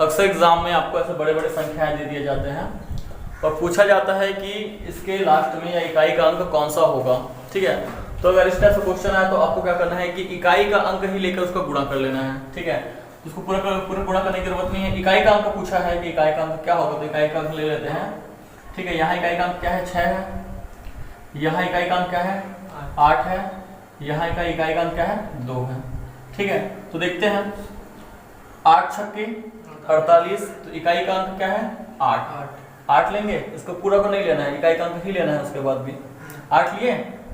अक्सर एग्जाम में आपको ऐसे बड़े बड़े संख्याएं दे दिए जाते हैं और पूछा जाता है कि इसके लास्ट में या इकाई का अंक कौन सा होगा। ठीक है, तो अगर इस टाइप से क्वेश्चन आए तो आपको क्या करना है कि इकाई का अंक ही लेकर उसका गुणा कर लेना है। ठीक है, उसको पूरा गुणा करने की जरूरत नहीं है। इकाई का अंक पूछा है कि इकाई का अंक क्या होगा, तो इकाई का अंक ले लेते हैं। ठीक है, यहाँ इकाई का अंक क्या है, 6 है। यहाँ इकाई का अंक क्या है, 8 है। यहाँ इकाई का अंक क्या है, 2 है। ठीक है, तो देखते हैं 8 छक्के 48, तो इकाई का अंक क्या है, 8 लेंगे। इसको पूरा को नहीं लेना है, इकाई का अंक ही लेना है। उसके बाद भी 8 लिए,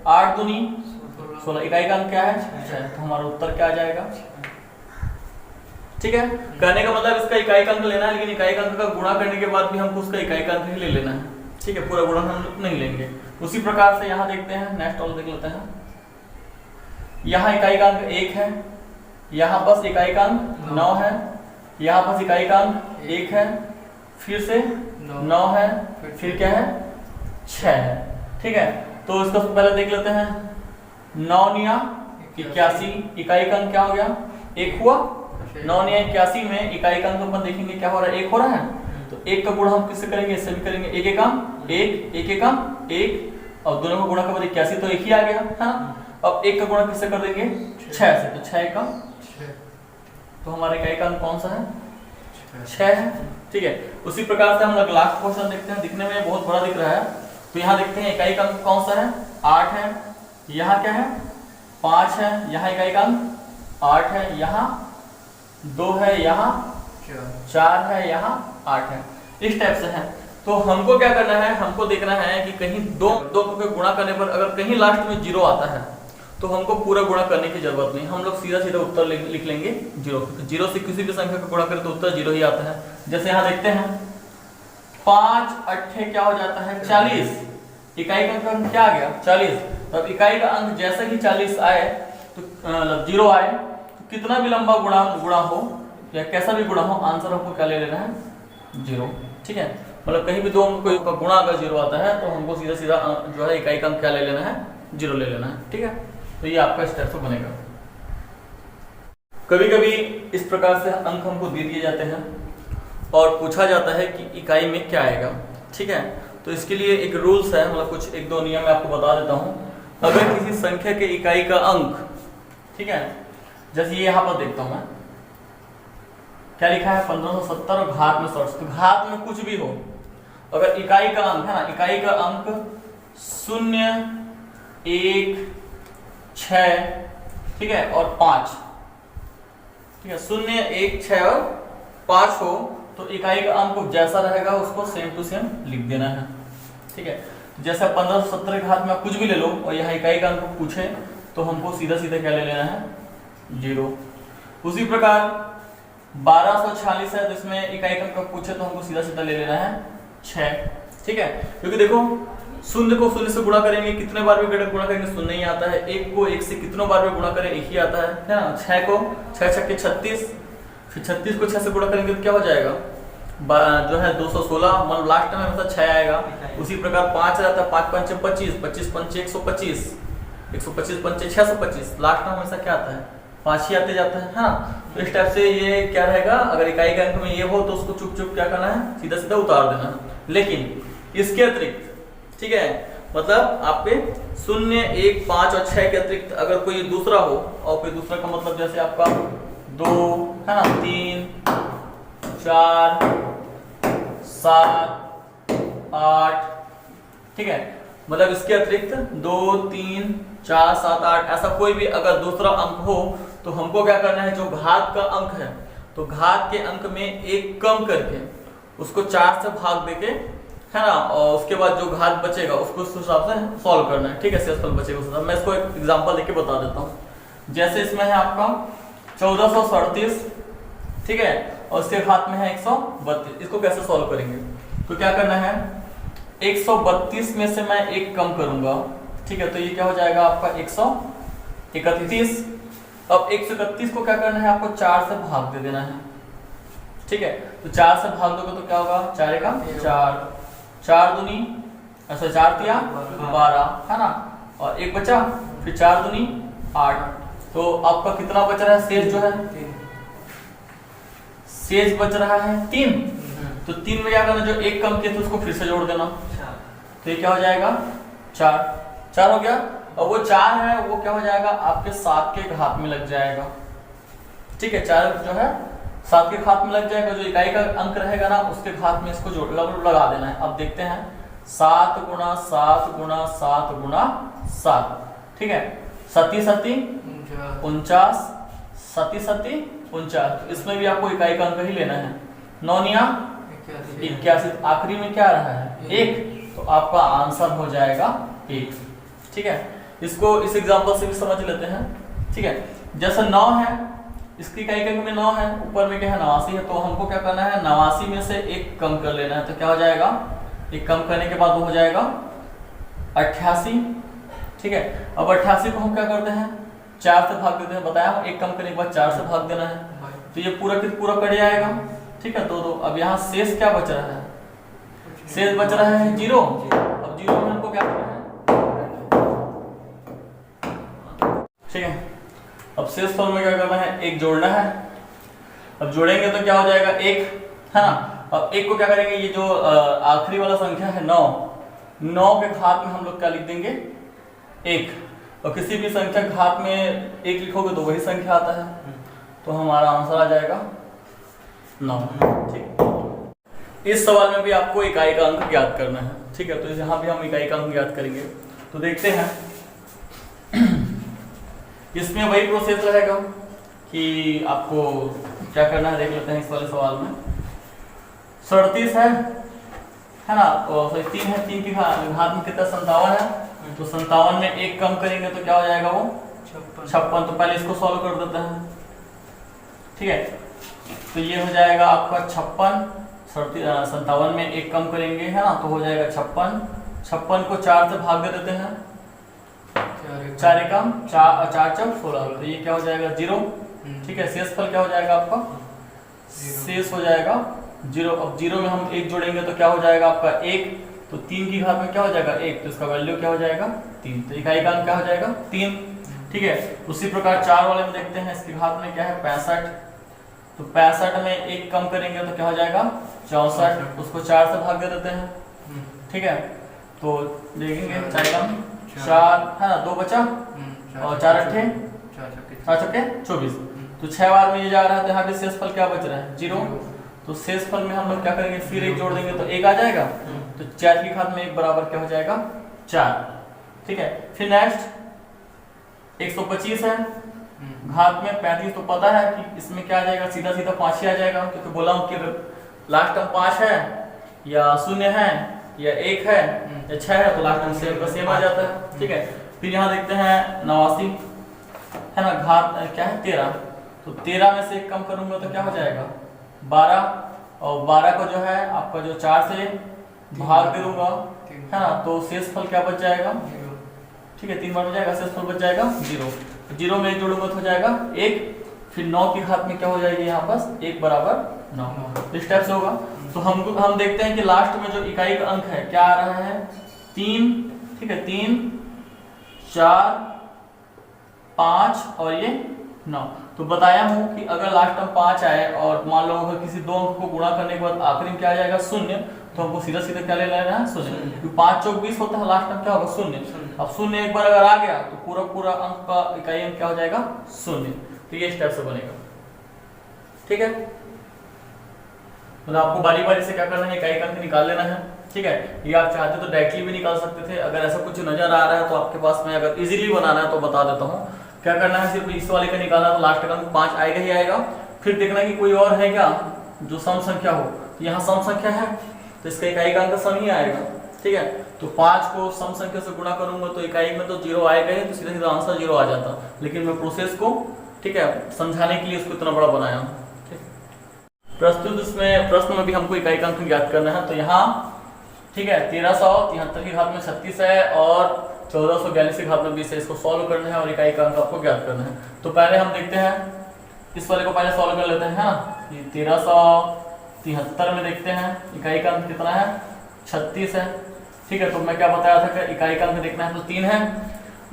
8 दूनी 16, इकाई का अंक क्या है, 6। तो हमारा उत्तर क्या आ जाएगा। ठीक है, कहने का मतलब इसका इकाई का अंक लेना है, लेकिन इकाई का अंक का गुणा करने के बाद भी हमको उसका इकाई का अंक ही ले लेना है। ठीक है, पूरा गुणा हम नहीं लेंगे। उसी प्रकार से यहाँ देखते हैं, नेक्स्ट वाला देख लेते हैं। यहाँ इकाई का अंक 1 है, यहाँ बस इकाई का अंक 9 है, यहाँ बस इकाई का अंक 1 है, फिर से 9 है, फिर क्या है, 6 है। ठीक है, तो इसको पहले देख लेते हैं। 9 निया 81, इकाई का अंक क्या हो गया, 1 हुआ। 9 निया 81 में इकाई का अंक अपन देखेंगे क्या हो रहा है, 1 हो रहा है। तो 1 का गुणा हम किससे करेंगे, इससे भी करेंगे। 1 एकम 1, 1 एकम 1, और दोनों का गुणा कर 81, तो 1 ही आ गया है ना। अब 1 का गुणा किससे कर देंगे, 6 से, तो 6 एकम 6, तो हमारे इकाई का अंक कौन सा है, 6 है। ठीक है, उसी प्रकार से हम लोग लास्ट क्वेश्चन देखते हैं। दिखने में बहुत बड़ा दिख रहा है, तो यहाँ देखते हैं इकाई का अंक कौन सा है, 8 है। यहाँ क्या है, 5 है। यहाँ इकाई का अंक 8 है, यहाँ 2 है, यहाँ 4 है, यहाँ 8 है। इस टाइप से है। तो हमको क्या करना है, हमको देखना है कि कहीं दो को गुणा करने पर अगर कहीं लास्ट में 0 आता है तो हमको पूरा गुणा करने की जरूरत नहीं, हम लोग सीधा सीधा उत्तर लिख लेंगे 0। 0 से किसी भी संख्या का गुणा करें तो उत्तर 0 ही आता है। जैसे यहाँ देखते हैं 5 8 क्या हो जाता है, 40। इकाई का अंक क्या आ गया, 40। तो इकाई का अंक जैसे ही 40 आए तो मतलब 0 आए, तो कितना भी लंबा गुणा हो या कैसा भी गुणा हो, आंसर हमको क्या ले लेना है, 0। ठीक है, मतलब कहीं भी दो अंक का गुणा अगर 0 आता है तो हमको सीधा सीधा जो है इकाई का अंक क्या ले लेना है, 0 ले लेना है। ठीक है, तो ये आपका स्टेप से बनेगा। कभी कभी इस प्रकार से अंक हमको दे दिए जाते हैं और पूछा जाता है कि इकाई में क्या आएगा। ठीक है, तो इसके लिए एक रूल्स है, मतलब कुछ 1-2 नियम मैं आपको बता देता हूँ। अगर किसी संख्या के इकाई का अंक, ठीक है, जैसे ये यहाँ पर देखता हूँ मैं, क्या लिखा है 1570 और घात में 60, तो घात में कुछ भी हो, अगर इकाई का अंक है ना, इकाई का अंक 0 1 6, ठीक है, और 5, ठीक है, 0 1 6 और 5 हो तो इकाई का अंक जैसा रहेगा उसको सेम टू सेम लिख देना है। ठीक है, जैसे 1570 के घात में कुछ भी ले लो और यहाँ इकाई का अंक पूछे तो हमको सीधा सीधा क्या ले लेना है, 0। उसी प्रकार 1246 है, तो इसमें इकाई का अंक पूछे तो हमको सीधा सीधा ले लेना है 6। ठीक है, क्योंकि देखो 0 को 0 से गुणा करेंगे, कितने बार भी गुणा करेंगे 0 ही आता है। 1 को 1 से कितनों बार भी गुणा करें 1 ही आता है ना। 6 को 6 छक्के 36, फिर 36 को 6 से गुणा करेंगे तो क्या हो जाएगा, जो है 216, मतलब लास्ट में हमेशा 6 आएगा। उसी प्रकार 5 रहता है, 5 5 25, 25 5 125, 125 5 625, लास्ट में हमेशा क्या आता है, 5 ही आते जाता है ना। तो इस टाइप से ये क्या रहेगा, अगर इकाई के अंक में ये हो तो उसको चुप चुप क्या करना है, सीधा सीधा उतार देना है। लेकिन इसके अतिरिक्त, ठीक है, मतलब आपके 0 1 5 और 6 के अतिरिक्त अगर कोई दूसरा हो, और कोई दूसरा का मतलब जैसे आपका 2 है ना, 3 4 7 8, ठीक है, मतलब इसके अतिरिक्त 2 3 4 7 8 ऐसा कोई भी अगर दूसरा अंक हो तो हमको क्या करना है, जो घात का अंक है तो घात के अंक में 1 कम करके उसको 4 से भाग देके, है ना, और उसके बाद जो घात बचेगा उसको उस हिसाब से सॉल्व करना है। ठीक है, शेषफल बचेगा उस हिसाब। मैं इसको एक एग्जांपल देके बता देता हूँ। जैसे इसमें है आपका 1437, ठीक है, और इसके घात में है 132, इसको कैसे सॉल्व करेंगे, तो क्या करना है, 132 में से मैं 1 कम करूंगा। ठीक है, तो ये क्या हो जाएगा आपका 131। अब 131 को क्या करना है, आपको 4 से भाग दे देना है। ठीक है, तो 4 से भाग दोगे तो क्या होगा, 4 का 4, 4 दूनी ऐसा 4 तिया 12, है ना, और 1 बचा, फिर 4 दूनी 8, तो आपका कितना बच रहा है, शेष जो है शेष बच रहा है 3। तो 3 में क्या करना, जो एक कम किया तो उसको फिर से जोड़ देना, तो ये क्या हो जाएगा 4 हो गया। और वो 4 है वो क्या हो जाएगा आपके 7 के घात में लग जाएगा, ठीक है। 4 जो है 7 के घात में लग जाएगा, जो इकाई का अंक रहेगा ना उसके घात में इसको जोड़ लगा देना है। अब देखते हैं 7 गुणा 7 गुणा 7 गुणा 7, ठीक है। 7 7 49, 7 7 49, तो इसमें भी आपको इकाई का अंक ही लेना है। 9 9 81, आखिरी में क्या आ रहा है 1, तो आपका आंसर हो जाएगा 1, ठीक है। इसको इस एग्जांपल से भी समझ लेते हैं, ठीक है। जैसे 9 है, इसकी इकाई का अंक में 9 है, ऊपर में क्या है 89 है, तो हमको क्या करना है 89 में से 1 कम कर लेना है। तो क्या हो जाएगा, 1 कम करने के बाद वो हो जाएगा 88, ठीक है। अब 88 को हम क्या करते हैं 4 से भाग देते हैं, बताया हम 1 कम करने के बाद 4 से भाग देना है, तो ये पूरा कित पूरा कट जाएगा, ठीक है। तो अब यहाँ शेष क्या बच रहा है, शेष बच रहा है 0। अब 0 में हमको क्या करना है, ठीक है। अब शेष फल में क्या करना है 1 जोड़ना है। अब जोड़ेंगे तो क्या हो जाएगा 1, है ना। अब 1 को क्या करेंगे, ये जो आखिरी वाला संख्या है 9 के घात में हम लोग क्या लिख देंगे 1, और किसी भी संख्या घात में 1 लिखोगे तो वही संख्या आता है, तो हमारा आंसर आ जाएगा 9, ठीक। इस सवाल में भी आपको इकाई का अंक ज्ञात करना है, ठीक है। तो यहाँ भी हम इकाई का अंक ज्ञात करेंगे। तो देखते हैं इसमें वही प्रोसेस रहेगा कि आपको क्या करना है, देख लेते हैं इस वाले सवाल में। 37 है ना, तो 3 है, 3 की घात में कितना 57 है, तो 57 में 1 कम करेंगे तो क्या हो जाएगा वो 56। तो पहले इसको सॉल्व कर देते हैं, ठीक है। तो ये हो जाएगा आपका 56, 57 में 1 कम करेंगे, है ना, तो हो जाएगा 56। 56 को 4 से भाग दे देते हैं, 4 एकम 4 4 चौक 16, तो ये क्या हो जाएगा 0, ठीक है। शेष फल क्या हो जाएगा आपका, शेष हो जाएगा 0। अब 0 में हम 1 जोड़ेंगे तो क्या हो जाएगा आपका 1, तो 3 की घात में क्या हो जाएगा 1, तो इसका वैल्यू क्या हो जाएगा 3, तो इकाई का अंक क्या हो जाएगा 3, ठीक है। उसी प्रकार 4 वाले में देखते हैं, इसकी घात में क्या है 65, तो 65 में 1 कम करेंगे तो क्या हो जाएगा 64, उसको 4 से भाग दे देते हैं, ठीक है। तो देखेंगे 4 कम 4 है ना, 2 बचा, और 4 अट्ठे 4 छक्के 24, तो 6 बार में ये जा रहा है, तो यहाँ पे शेष फल क्या बच रहा है 0। तो शेष फल में हम लोग क्या करेंगे, फिर 1 जोड़ देंगे तो 1 आ जाएगा, तो 4 की घात में 1 बराबर क्या हो जाएगा 4, ठीक है। फिर नेक्स्ट 125 है, घात में 35, तो पता है कि इसमें क्या आ जाएगा, सीधा सीधा 5 ही आ जाएगा, क्योंकि बोला हूँ कि लास्ट टर्म 5 है या 0 है या 1 है या 6 है, तो लास्ट टर्म सेम का सेम आ जाता है, ठीक है। फिर यहाँ देखते हैं 89 है ना, घात क्या है 13, तो 13 में से 1 कम करूंगा तो क्या हो जाएगा 12, और 12 को जो है आपका जो 4 से भाग दे दूंगा, है ना, तो शेष फल क्या बच जाएगा, ठीक है। 3 बार हो जाएगा, शेष फल बच जाएगा 0। 0 में 1 जोड़ूंगा तो हो जाएगा 1, फिर 9 की घात में क्या हो जाएगी यहाँ पास 1 बराबर 9, इस टाइप से होगा। तो हम देखते हैं कि लास्ट में जो इकाई का अंक है क्या आ रहा है 3, ठीक है। 3 4 5 और ये 9, तो बताया हूं कि अगर लास्ट टर्म 5 आए और मान लो अगर किसी 2 अंक को गुणा करने के बाद आखिरी में क्या आ जाएगा 0, तो हमको सीधा सीधा क्या ले लेना है 0, क्योंकि 5 चौक 20 होता है, लास्ट टर्म क्या होगा 0। अब 0 एक बार अगर आ गया तो पूरा अंक का इकाई अंक क्या हो जाएगा 0, तो ये स्टेप से बनेगा, ठीक है। मतलब आपको बारी बारी से क्या करना है, इकाई का अंक निकाल लेना है, ठीक है। ये आप चाहते तो डायरेक्टली भी निकाल सकते थे, अगर ऐसा कुछ नजर आ रहा है तो आपके पास में अगर इजीली बनाना है तो बता देता हूँ क्या करना है। सिर्फ इस वाले का निकालना, तो लास्ट का अंक 5 आएगा ही आएगा। फिर देखना कि कोई और है क्या जो सम संख्या हो, तो यहाँ सम संख्या है तो इसका इकाई का अंक सम ही आएगा, ठीक है। तो 5 को सम संख्या से गुणा करूंगा तो इकाई में तो 0 आएगा ही, तो सीधा सीधा आंसर 0 आ जाता, लेकिन मैं प्रोसेस को, ठीक है, समझाने के लिए इसको इतना बड़ा बनाया हूँ। प्रस्तुत इसमें प्रश्न में भी हमको इकाई का अंक ज्ञात करना है, तो यहाँ ठीक है 1373 की घात में 36 है और 1442 की घात में 20 है, इसको सॉल्व करना है और इकाई का अंक आपको ज्ञात करना है। तो पहले हम देखते हैं इस वाले को पहले सॉल्व कर लेते हैं, है ना। ये 1373 में देखते हैं इकाई का अंक कितना है 36 है, ठीक है। तो मैं क्या बताया था कि इकाई का अंक देखना है तो 3 है।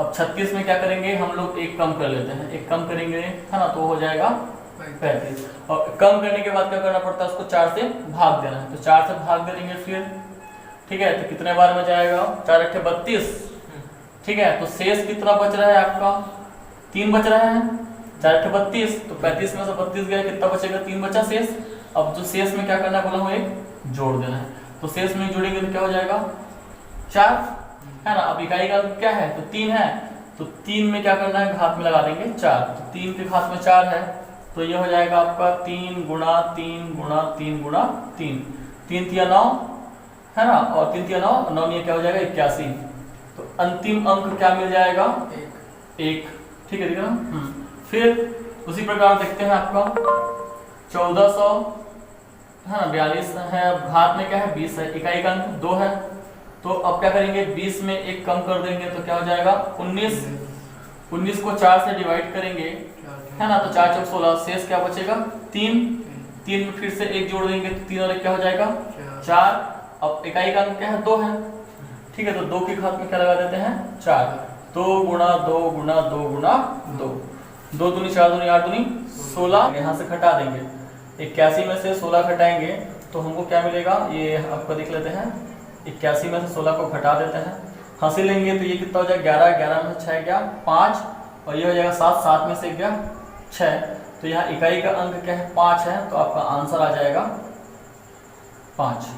अब 36 में क्या करेंगे हम लोग 1 कम कर लेते हैं, 1 कम करेंगे, है ना, तो हो जाएगा 35। और कम करने के बाद क्या करना पड़ता है, उसको 4 से भाग देना है। तो 4 से भाग देंगे फिर, ठीक है। तो कितने बार में जाएगा, 4 अट्ठे 32, ठीक है। तो शेष कितना बच रहा है आपका, 3 बच रहा है। 4 अट्ठे 32, तो 35 में से 32 गया, कितना बचेगा, 3 बचा शेष। अब जो शेष में क्या करना है बोला हूँ, एक जोड़ देना है। तो शेष में जोड़ेंगे तो क्या हो जाएगा, 4 है ना। अब इकाई का क्या है, तो 3 है। तो 3 में क्या करना है, घात में लगा देंगे 4। तो 3 के घात में 4 है, तो ये हो जाएगा आपका 3 गुणा 3 गुणा 3 गुणा 3, 3 तिया 9 है ना, और 3 तिया 9, 9 में क्या हो जाएगा 81। तो अंतिम अंक क्या मिल जाएगा, 1, ठीक है, ठीक है ना। फिर उसी प्रकार देखते हैं आपका 1400 है ना, 42 है, घात में क्या है 20 है, इकाई का अंक 2 है। तो अब क्या करेंगे, 20 में 1 कम कर देंगे तो क्या हो जाएगा 19। 19 को 4 से डिवाइड करेंगे है ना, तो 4 चौक 16, शेष क्या बचेगा 3। 3 में फिर से 1 जोड़ देंगे तो 3 और 1 क्या हो जाएगा 4। अब इकाई का अंक क्या है 2 है, ठीक है। तो 2 की घात में क्या लगा देते हैं 4। 2 गुणा 2 गुणा 2 गुणा 2, 2 दूनी 4 दूनी 8 दूनी 16, यहाँ से घटा देंगे। 81 में से 16 घटाएंगे तो हमको क्या मिलेगा, ये आपको देख लेते हैं। 81 में से 16 को घटा देते हैं, हंसी लेंगे तो ये कितना हो जाएगा 11, 11 में से 6 गया 5, और ये हो जाएगा 7, 7 में से गया 6। तो यहाँ इकाई का अंक क्या है 5 है, तो आपका आंसर आ जाएगा 5।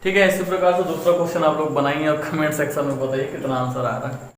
ठीक है, इसी प्रकार से दूसरा क्वेश्चन आप लोग बनाइए और कमेंट सेक्शन में बताइए कितना आंसर आ रहा है।